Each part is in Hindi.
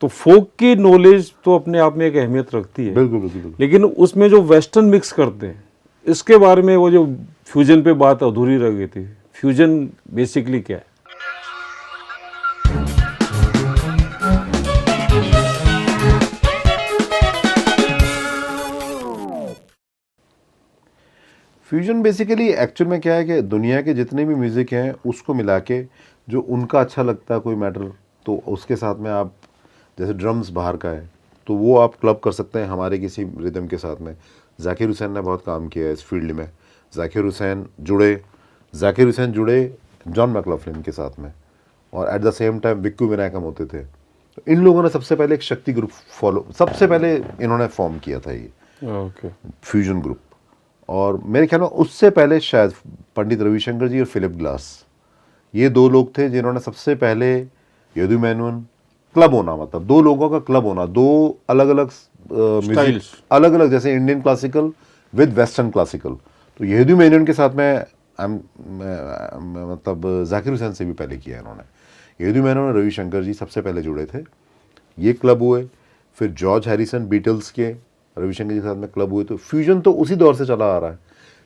तो फोक की नॉलेज तो अपने आप में एक अहमियत रखती है, बिल्कुल बिल्कुल। लेकिन उसमें जो वेस्टर्न मिक्स करते हैं, इसके बारे में वो जो फ्यूजन पे बात अधूरी रह गई थी। फ्यूजन बेसिकली क्या है? फ्यूजन बेसिकली एक्चुअल में क्या है कि दुनिया के जितने भी म्यूज़िक हैं उसको मिला के जो उनका अच्छा लगता है कोई मैटर, तो उसके साथ में आप, जैसे ड्रम्स बाहर का है तो वो आप क्लब कर सकते हैं हमारे किसी रिदम के साथ में। जाकिर हुसैन ने बहुत काम किया है इस फील्ड में। जाकिर हुसैन जुड़े जॉन मैकलॉफ्लिन के साथ में, और at the same time Vikku Vinayakam होते थे। तो इन लोगों ने सबसे पहले एक शक्ति ग्रुप सबसे पहले इन्होंने फॉर्म किया था ये ओके। Fusion group. और मेरे ख्याल में उससे पहले शायद पंडित रविशंकर जी और फिलिप ग्लास, ये दो लोग थे जिन्होंने सबसे पहले यदु मेनन क्लब होना, मतलब दो लोगों का क्लब होना, दो अलग अलग म्यूजिक, अलग अलग, जैसे Indian classical with western classical. तो यदु मेनन के साथ में मतलब जाकिर हुसैन से भी पहले किया इन्होंने। यदु मेनन और रविशंकर जी सबसे पहले जुड़े थे, ये क्लब हुए। फिर जॉर्ज हैरिसन बीटल्स के रविशंकर जी के साथ में क्लब हुए। तो फ्यूजन तो उसी दौर से चला आ रहा है।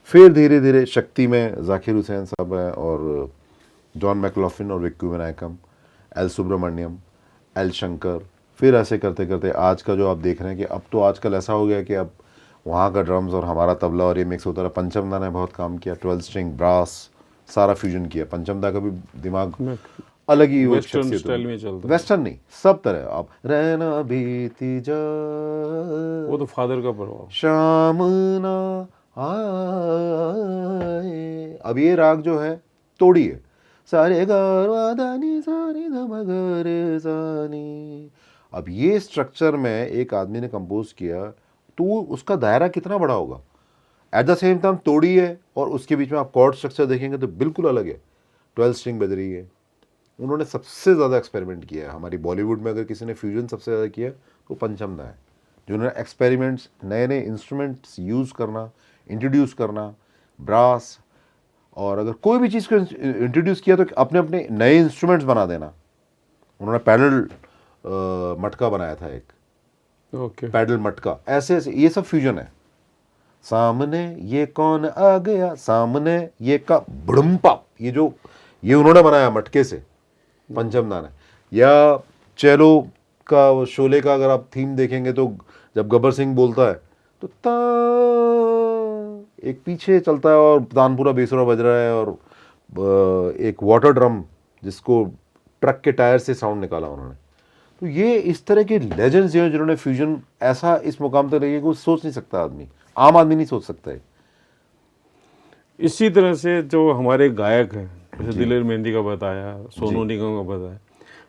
फिर धीरे धीरे शक्ति में जाकिर हुसैन साहब हैं, और जॉन मैकलॉफ्लिन और विक्कू विनायकम, एल सुब्रमण्यम, एल शंकर। फिर ऐसे करते करते आज का जो आप देख रहे हैं कि अब तो आजकल ऐसा हो गया कि अब वहाँ का ड्रम्स और हमारा तबला और ये मिक्स होता रहा। पंचमदा ने बहुत काम किया, 12 स्ट्रिंग ब्रास सारा फ्यूजन किया। पंचमदा का भी दिमाग अलग ही वेस्टर्न स्टाइल में चलता है। वेस्टर्न नहीं, सब तरह। आप रहना बीती जा, वो तो फादर का प्रभाव। शाम ना आए, अब ये राग जो है तोड़ी है, सारे गानी सारी मगर सानी। अब ये स्ट्रक्चर में एक आदमी ने कंपोज किया, तो उसका दायरा कितना बड़ा होगा। एट द सेम टाइम तोड़ी है, और उसके बीच में आप कॉर्ड स्ट्रक्चर देखेंगे तो बिल्कुल अलग है। 12 स्ट्रिंग बज रही है। उन्होंने सबसे ज़्यादा एक्सपेरिमेंट किया है हमारी बॉलीवुड में। अगर किसी ने फ्यूजन सबसे ज़्यादा किया तो पंचमदा है, जिन्होंने एक्सपेरिमेंट्स, नए नए इंस्ट्रूमेंट्स यूज़ करना, इंट्रोड्यूस करना, ब्रास, और अगर कोई भी चीज़ को इंट्रोड्यूस किया तो अपने अपने नए इंस्ट्रूमेंट्स बना देना। उन्होंने पैडल मटका बनाया था एक, ओके। पैडल मटका, ऐसे ऐसे, ये सब फ्यूजन है। सामने ये कौन आ गया, सामने ये का बड़म्पा, ये उन्होंने बनाया मटके से, पंचमदा ने। या चेलो का, वो शोले का अगर आप थीम देखेंगे तो जब गब्बर सिंह बोलता है तो ता एक पीछे चलता है और तानपुरा बेसुरा बज रहा है, और एक वाटर ड्रम जिसको ट्रक के टायर से साउंड निकाला उन्होंने। तो ये इस तरह के लेजेंड्स जो हैं जिन्होंने फ्यूजन ऐसा इस मुकाम तक लेके, कुछ सोच नहीं सकता आदमी, आम आदमी नहीं सोच सकता है। इसी तरह से जो हमारे गायक हैं, जैसे दिलेर मेहंदी का बताया, सोनू निगम का बताया,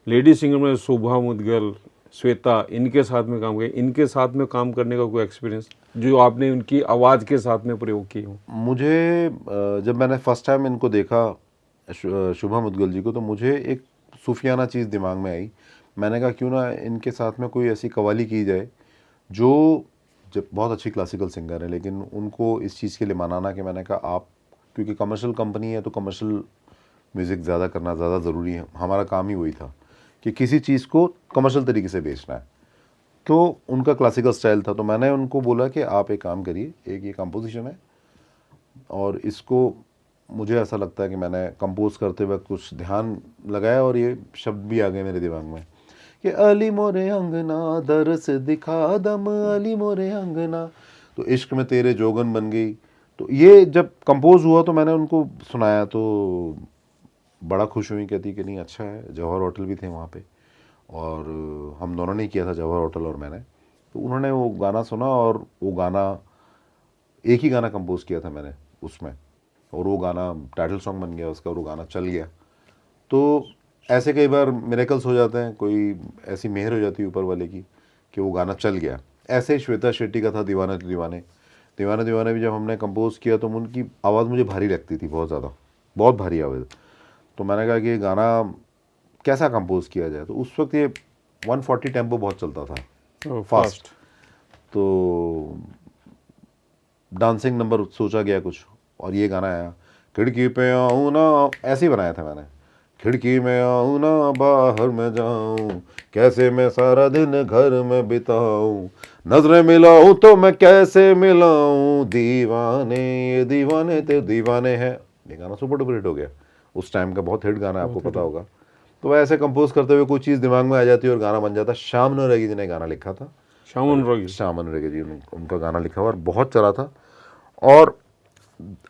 लेडी सिंगर में शोभा मुदगल, श्वेता, इनके साथ में काम किया। इनके साथ में काम करने का कोई एक्सपीरियंस जो आपने उनकी आवाज़ के साथ में प्रयोग की हो? मुझे जब मैंने फर्स्ट टाइम इनको देखा, शुभा मुदगल जी को, तो मुझे एक सूफियाना चीज़ दिमाग में आई। मैंने कहा क्यों ना इनके साथ में कोई ऐसी कव्वाली की जाए, जो जब बहुत अच्छी क्लासिकल सिंगर है, लेकिन उनको इस चीज़ के लिए मनाना कि मैंने कहा आप, क्योंकि कमर्शियल कंपनी है तो कमर्शियल म्यूज़िक ज़्यादा करना ज़्यादा ज़रूरी है। हमारा काम ही वही था कि किसी चीज़ को कमर्शियल तरीके से बेचना है। तो उनका क्लासिकल स्टाइल था, तो मैंने उनको बोला कि आप एक काम करिए, एक ये कंपोजिशन है, और इसको मुझे ऐसा लगता है कि मैंने कंपोज करते वक्त कुछ ध्यान लगाया, और ये शब्द भी आ गए मेरे दिमाग में कि अली मोरे अंगना दरस दिखा दम, अली मोरे अंगना, तो इश्क में तेरे जोगन बन गई। तो ये जब कंपोज हुआ तो मैंने उनको सुनाया, तो बड़ा खुश हुई, कहती कि नहीं अच्छा है। जवाहर होटल भी थे वहाँ पे, और हम दोनों ने किया था, जवाहर होटल और मैंने। तो उन्होंने वो गाना सुना, और वो गाना, एक ही गाना कंपोज किया था मैंने उसमें, और वो गाना टाइटल सॉन्ग बन गया उसका, और वो गाना चल गया। तो ऐसे कई बार मिरेकल्स हो जाते हैं, कोई ऐसी मेहर हो जाती है ऊपर वाले की कि वो गाना चल गया। ऐसे ही श्वेता शेट्टी का था दीवाने तो दीवाने। दीवाने दीवाने भी जब हमने कंपोज किया तो उनकी आवाज़ मुझे भारी लगती थी, बहुत ज़्यादा, बहुत भारी आवाज़। तो मैंने कहा कि ये गाना कैसा कंपोज किया जाए। तो उस वक्त ये 140 टेम्पो बहुत चलता था, फास्ट। तो डांसिंग नंबर सोचा गया कुछ, और ये गाना आया, खिड़की पे आऊँ ना, ऐसे ही बनाया था मैंने खिड़की में आऊँ ना बाहर में जाऊँ, कैसे मैं सारा दिन घर में बिताऊँ, नजरें मिलाऊँ तो मैं कैसे मिलाऊँ, दीवाने ये दीवाने ते दीवाने हैं। ये गाना सुपर डुपर हिट हो गया, उस टाइम का बहुत हिट गाना है, आपको पता होगा। तो ऐसे कंपोज करते हुए कोई चीज़ दिमाग में आ जाती है और गाना बन जाता है। श्याम अनुरागी जी ने गाना लिखा था, श्याम अनुरागी। श्याम अनुरागी जी उनका गाना लिखा हुआ और बहुत चला था। और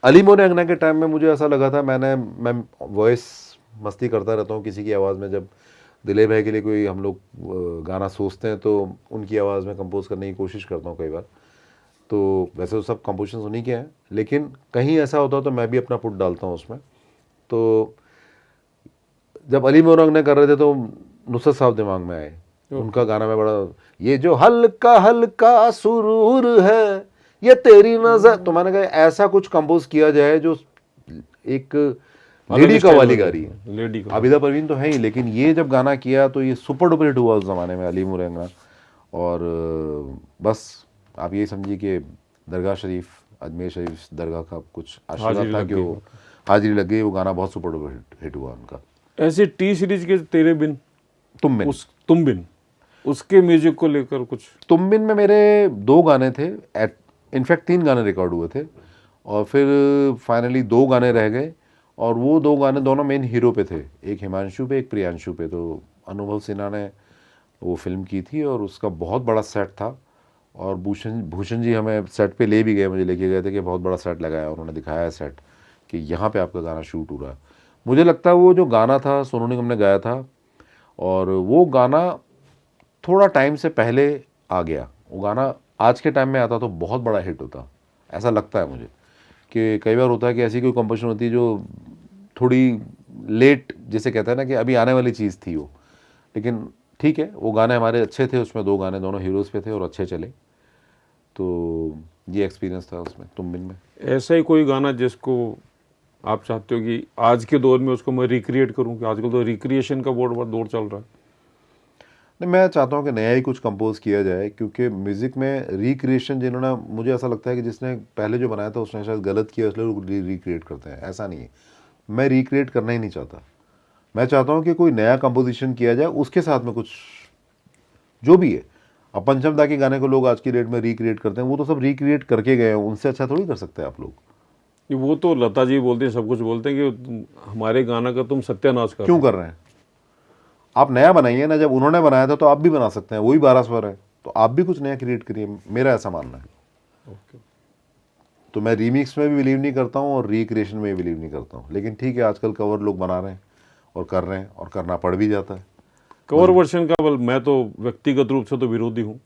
अली मोने अंगना के टाइम में मुझे ऐसा लगा था, मैं वॉइस मस्ती करता रहता हूँ किसी की आवाज़ में, जब दिलीप भाई के लिए कोई हम लोग गाना सोचते हैं तो उनकी आवाज़ में कंपोज करने की कोशिश करता हूँ कई बार। तो वैसे तो सब कंपोजिशन उन्हीं के हैं, लेकिन कहीं ऐसा होता है तो मैं भी अपना पुट डालता हूँ उसमें। तो जब अली मोने अंगना कर रहे थे तो नुसरत साहब दिमाग में आए, उनका गाना में बड़ा, ये जो हल्का हल्का सुरूर है ये तेरी नजर, तो मैंने कहा ऐसा कुछ कंपोज किया जाए जो एक लेडी का वाली गा रही है। लेडी का। आबिदा परवीन तो है ही, लेकिन ये जब गाना किया तो ये सुपर डुपर हिट हुआ उस ज़माने में, अली मोने अंगना। और बस आप ये समझिए कि दरगाह शरीफ, अजमेर शरीफ दरगाह का कुछ आशीर्वाद था कि वो हाजिरी लग गई, वो गाना बहुत सुपर डुपर हिट हुआ उनका। ऐसे टी सीरीज के तेरे बिन, तुम बिन, उसके म्यूजिक को लेकर कुछ? तुम बिन में मेरे 2 गाने थे, इनफैक्ट 3 गाने रिकॉर्ड हुए थे, और फिर फाइनली 2 गाने रह गए, और वो 2 गाने दोनों मेन हीरो पे थे, एक हिमांशु पे, एक प्रियांशु पे। तो अनुभव सिन्हा ने वो फिल्म की थी और उसका बहुत बड़ा सेट था, और भूषण जी हमें सेट पे ले भी गए, मुझे लेके गए थे कि बहुत बड़ा सेट लगाया, उन्होंने दिखाया है सेट कि यहाँ पे आपका गाना शूट हो रहा है। मुझे लगता है वो जो गाना था सोनू निगम ने गाया था, और वो गाना थोड़ा टाइम से पहले आ गया, वो गाना आज के टाइम में आता तो बहुत बड़ा हिट होता, ऐसा लगता है मुझे। कि कई बार होता है कि ऐसी कोई कंपोजिशन होती है जो थोड़ी लेट, जिसे कहते हैं ना कि अभी आने वाली चीज़ थी वो, लेकिन ठीक है, वो गाने हमारे अच्छे थे, उसमें 2 गाने दोनों हीरोज़ पे थे और अच्छे चले। तो ये एक्सपीरियंस था उसमें तुम बिन में। ऐसा ही कोई गाना जिसको आप चाहते हो कि आज के दौर में उसको मैं रिक्रिएट करूं, कि आजकल तो रिक्रिएशन का बहुत बड़ा दौर चल रहा है? नहीं, मैं चाहता हूँ कि नया ही कुछ कंपोज किया जाए, क्योंकि म्यूज़िक में रिक्रिएशन जिन्होंने, मुझे ऐसा लगता है कि जिसने पहले जो बनाया था उसने शायद गलत किया, इसलिए लोग रिक्रिएट करते हैं। ऐसा नहीं है, मैं रिक्रिएट करना ही नहीं चाहता। मैं चाहता हूँ कि कोई नया कंपोजिशन किया जाए, उसके साथ में कुछ जो भी है। अब पंचम दा के गाने को लोग आज की डेट में रिक्रिएट करते हैं, वो तो सब रिक्रिएट करके गए हैं, उनसे अच्छा थोड़ी कर सकते हैं आप लोग। कि वो तो लता जी बोलते हैं, सब कुछ बोलते हैं कि हमारे गाना का तुम सत्यानाश कर क्यों कर रहे हैं? आप नया बनाइए ना, जब उन्होंने बनाया था तो आप भी बना सकते हैं, वही 12 स्वर है, तो आप भी कुछ नया क्रिएट करिए, मेरा ऐसा मानना है। ओके। तो मैं रीमिक्स में भी बिलीव नहीं करता हूँ और रिक्रिएशन में भी बिलीव नहीं करता हूँ, लेकिन ठीक है, आजकल कवर लोग बना रहे हैं और कर रहे हैं और करना पड़ भी जाता है। कवर वर्जन का मैं तो व्यक्तिगत रूप से तो विरोधी हूँ,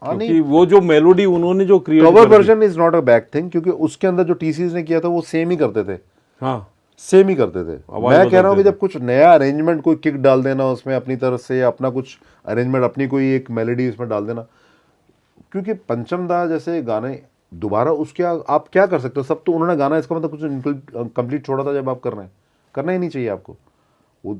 नहीं, क्योंकि वो जो मेलोडी उन्होंने जो create cover version is not a bad thing, क्योंकि उसके अंदर जो टीसीज ने किया था वो सेम ही करते थे। हाँ, सेम ही करते थे। मैं कह रहा हूँ कि जब कुछ नया अरेंजमेंट, कोई किक डाल देना उसमें अपनी तरफ से, अपना कुछ अरेंजमेंट, अपनी कोई एक मेलोडी उसमें डाल देना, क्योंकि पंचम दा जैसे गाने दोबारा उसके आप क्या कर सकते हो? सब तो उन्होंने गाना, इसका मतलब कुछ कंप्लीट छोड़ा था जब आप कर रहे हैं, करना ही नहीं चाहिए आपको। वो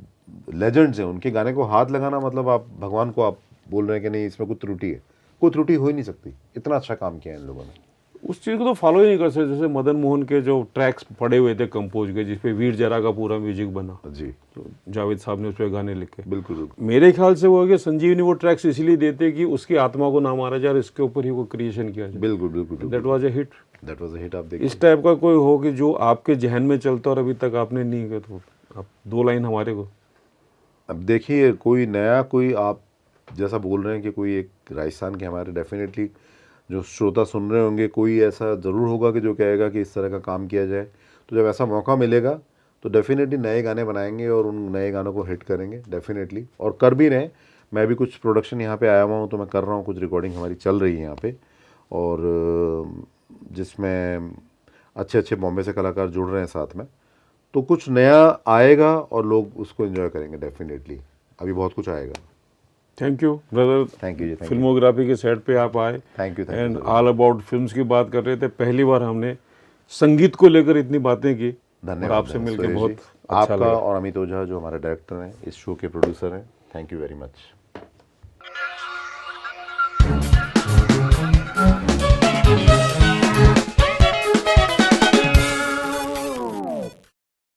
लेजेंड्स हैं, उनके गाने को हाथ लगाना मतलब आप भगवान को आप बोल रहे हैं कि नहीं इसमें कुछ त्रुटि है। कोई त्रुटि हो ही नहीं सकती, इतना अच्छा काम किया है इन लोगों ने। उस चीज़ को तो फॉलो ही नहीं कर सकते। जैसे मदन मोहन के जो ट्रैक्स पड़े हुए थे कंपोज के, जिसपे वीर जरा का पूरा म्यूजिक बना, जी, तो जावेद साहब ने उस पर गाने लिखे। बिल्कुल बिल्कुल। मेरे ख्याल से वो है कि संजीवनी वो ट्रैक्स इसलिए देते कि उसकी आत्मा को ना मारा जाए और इसके ऊपर ही वो क्रिएशन किया जाए। बिल्कुल बिल्कुल, that was a hit. That was a hit. आप देखिए, इस टाइप का कोई हो कि जो आपके जहन में चलता और अभी तक आपने नहीं किया, तो आप 2 लाइन हमारे को। अब देखिए, कोई नया, कोई आप जैसा बोल रहे हैं कि कोई एक राजस्थान के हमारे डेफिनेटली जो श्रोता सुन रहे होंगे, कोई ऐसा ज़रूर होगा कि जो कहेगा कि इस तरह का काम किया जाए। तो जब ऐसा मौका मिलेगा तो डेफिनेटली नए गाने बनाएंगे और उन नए गानों को हिट करेंगे डेफिनेटली, और कर भी रहे हैं। मैं भी कुछ प्रोडक्शन यहाँ पे आया हुआ हूँ, तो मैं कर रहा हूँ, कुछ रिकॉर्डिंग हमारी चल रही है यहाँ पे, और जिसमें अच्छे अच्छे बॉम्बे से कलाकार जुड़ रहे हैं साथ में। तो कुछ नया आएगा और लोग उसको एंजॉय करेंगे डेफिनेटली। अभी बहुत कुछ आएगा। Thank you brother. Thank you ji, thank you, filmography के सेट पे आप आए thank you, and thank you. All about films की बात कर रहे थे। पहली बार हमने संगीत को लेकर इतनी बातें की, और धन्यवाद आपसे मिलकर सुरेश बहुत जी। अच्छा आपका लगा। और अमित ओझा जो हमारे डायरेक्टर हैं, इस शो के प्रोड्यूसर हैं, थैंक यू वेरी मच।